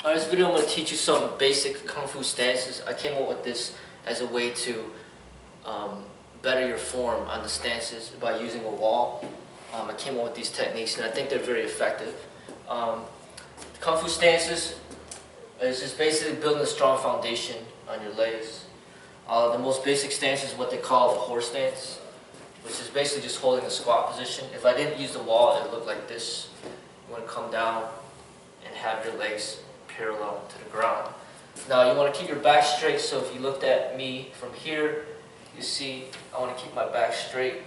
In this video I'm going to teach you some basic Kung Fu stances. I came up with this as a way to better your form on the stances by using a wall. I came up with these techniques and I think they're very effective. Kung Fu stances is just basically building a strong foundation on your legs. The most basic stance is what they call the horse stance, which is basically just holding a squat position. If I didn't use the wall, it would look like this. You want to come down and have your legs parallel to the ground. Now you want to keep your back straight, so if you looked at me from here, you see I want to keep my back straight,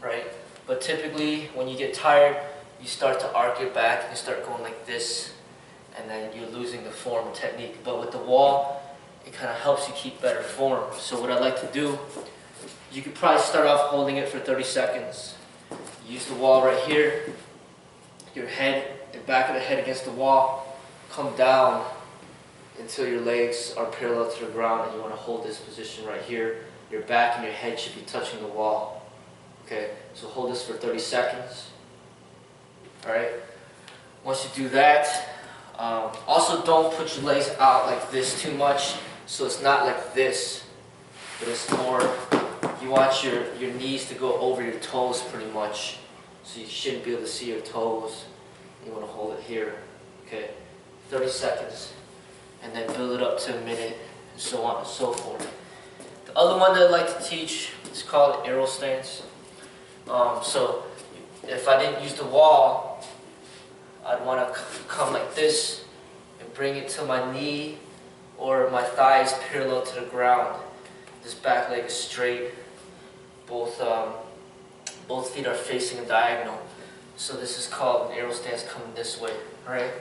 right? But typically when you get tired, you start to arc your back and you start going like this, and then you're losing the form and technique. But with the wall, it kind of helps you keep better form. So what I like to do, you could probably start off holding it for 30 seconds. Use the wall right here, your head, the back of the head against the wall, come down until your legs are parallel to the ground, and you want to hold this position right here. Your back and your head should be touching the wall. Okay, so hold this for 30 seconds. Alright, once you do that, also don't put your legs out like this too much, so it's not like this, but it's more, you want your knees to go over your toes pretty much, so you shouldn't be able to see your toes. You want to hold it here. Okay, 30 seconds, and then build it up to a minute, and so on and so forth. The other one that I like to teach is called arrow stance. So if I didn't use the wall, I'd want to come like this and bring it to my knee or my thighs parallel to the ground. This back leg is straight. Both feet are facing a diagonal. So this is called an arrow stance, coming this way, right?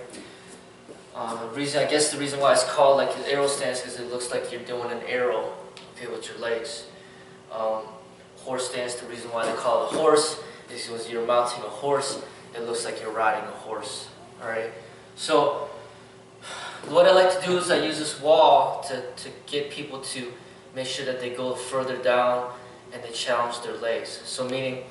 The reason why it's called like an arrow stance is it looks like you're doing an arrow, okay, with your legs. Horse stance, the reason why they call it a horse is because you're mounting a horse. It looks like you're riding a horse. All right. So what I like to do is I use this wall to get people to make sure that they go further down and they challenge their legs. So meaning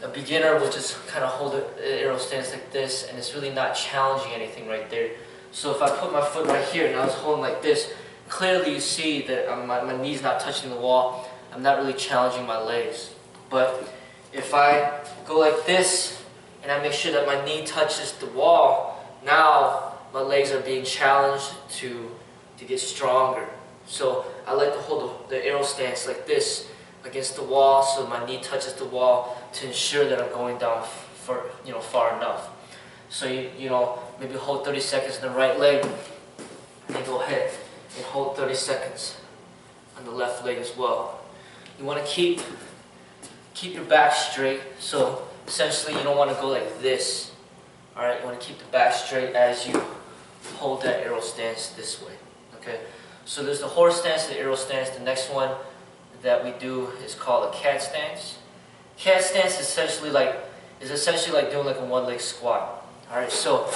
a beginner will just kind of hold an arrow stance like this, and it's really not challenging anything right there. So if I put my foot right here and I was holding like this, clearly you see that my knee's not touching the wall. I'm not really challenging my legs. But if I go like this and I make sure that my knee touches the wall, now my legs are being challenged to get stronger. So I like to hold the arrow stance like this against the wall, so my knee touches the wall to ensure that I'm going down far enough. So you maybe hold 30 seconds in the right leg, and then go ahead and hold 30 seconds on the left leg as well. You want to keep your back straight. So essentially you don't want to go like this. Alright, you want to keep the back straight as you hold that arrow stance this way. Okay, so there's the horse stance, the arrow stance. The next one that we do is called a cat stance. Cat stance is essentially like doing like a one-leg squat. Alright, so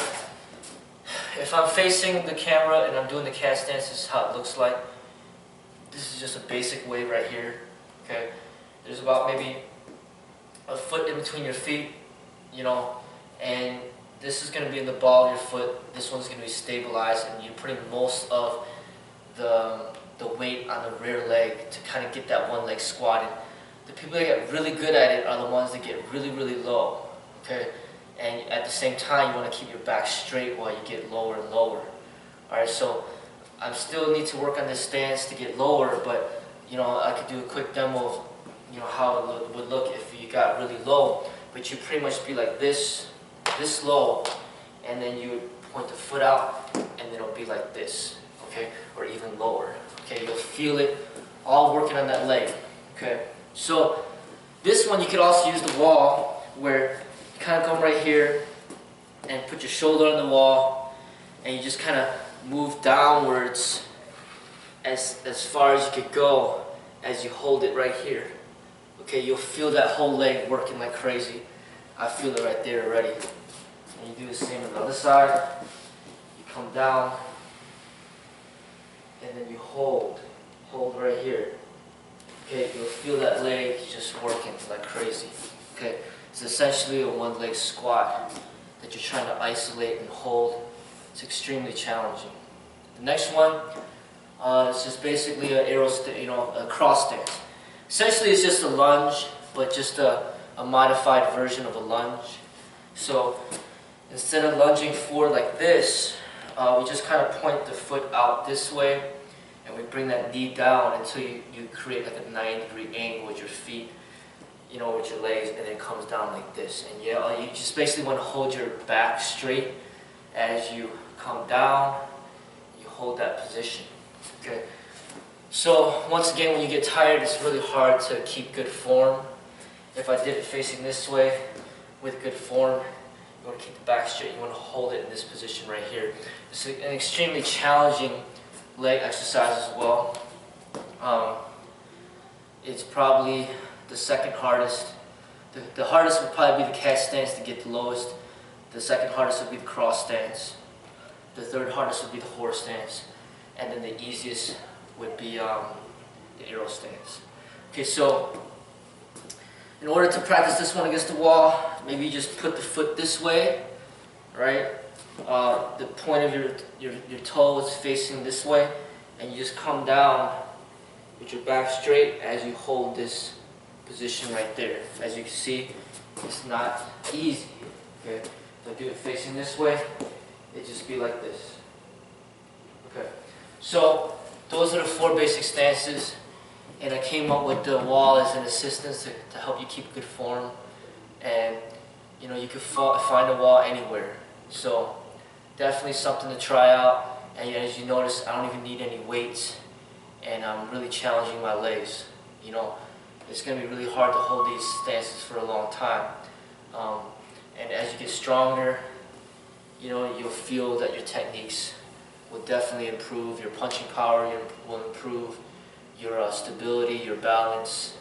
if I'm facing the camera and I'm doing the cat stance, this is how it looks like. This is just a basic way right here. Okay, there's about maybe a foot in between your feet, and this is going to be in the ball of your foot. This one's going to be stabilized, and you're putting most of the weight on the rear leg to kind of get that one leg squatted. The people that get really good at it are the ones that get really, really low. Okay, and at the same time you want to keep your back straight while you get lower and lower. Alright, so I still need to work on this stance to get lower, but I could do a quick demo of how it would look if you got really low. But you pretty much be like this low, and then you would point the foot out, and then it'll be like this, okay, or even lower. Okay, you'll feel it all working on that leg. Okay, so this one you could also use the wall, where you kind of come right here and put your shoulder on the wall, and you just kind of move downwards as far as you could go as you hold it right here. Okay, you'll feel that whole leg working like crazy. I feel it right there already. And you do the same on the other side. You come down, and then you hold right here. Okay, you'll feel that leg just working like crazy. Okay, it's essentially a one-leg squat that you're trying to isolate and hold. It's extremely challenging. The next one is just basically an arrow, a cross stance. Essentially, it's just a lunge, but just a modified version of a lunge. So instead of lunging forward like this, we just kind of point the foot out this way, and we bring that knee down until you create like a 90-degree angle with your feet, with your legs, and then it comes down like this. And yeah, you just basically want to hold your back straight as you come down. You hold that position. Okay. So once again, when you get tired, it's really hard to keep good form. If I did it facing this way with good form, you want to keep the back straight. You want to hold it in this position right here. It's an extremely challenging leg exercise as well. It's probably the second hardest. The hardest would probably be the cat stance to get the lowest. The second hardest would be the cross stance. The third hardest would be the horse stance. And then the easiest would be the arrow stance. Okay, so in order to practice this one against the wall, maybe you just put the foot this way, right? The point of your toe is facing this way, and you just come down with your back straight as you hold this position right there. As you can see, it's not easy. Okay, if I do it facing this way, it just be like this. Okay, so those are the 4 basic stances, and I came up with the wall as an assistance to help you keep good form. And you can find a wall anywhere. So definitely something to try out. And as you notice, I don't even need any weights, and I'm really challenging my legs. It's going to be really hard to hold these stances for a long time. And as you get stronger, you'll feel that your techniques will definitely improve. Your punching power will improve. Your stability, your balance,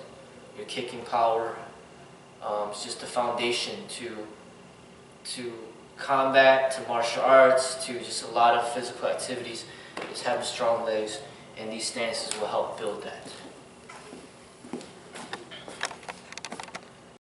your kicking power. It's just the foundation to combat, to martial arts, to just a lot of physical activities. Just having strong legs, and these stances will help build that.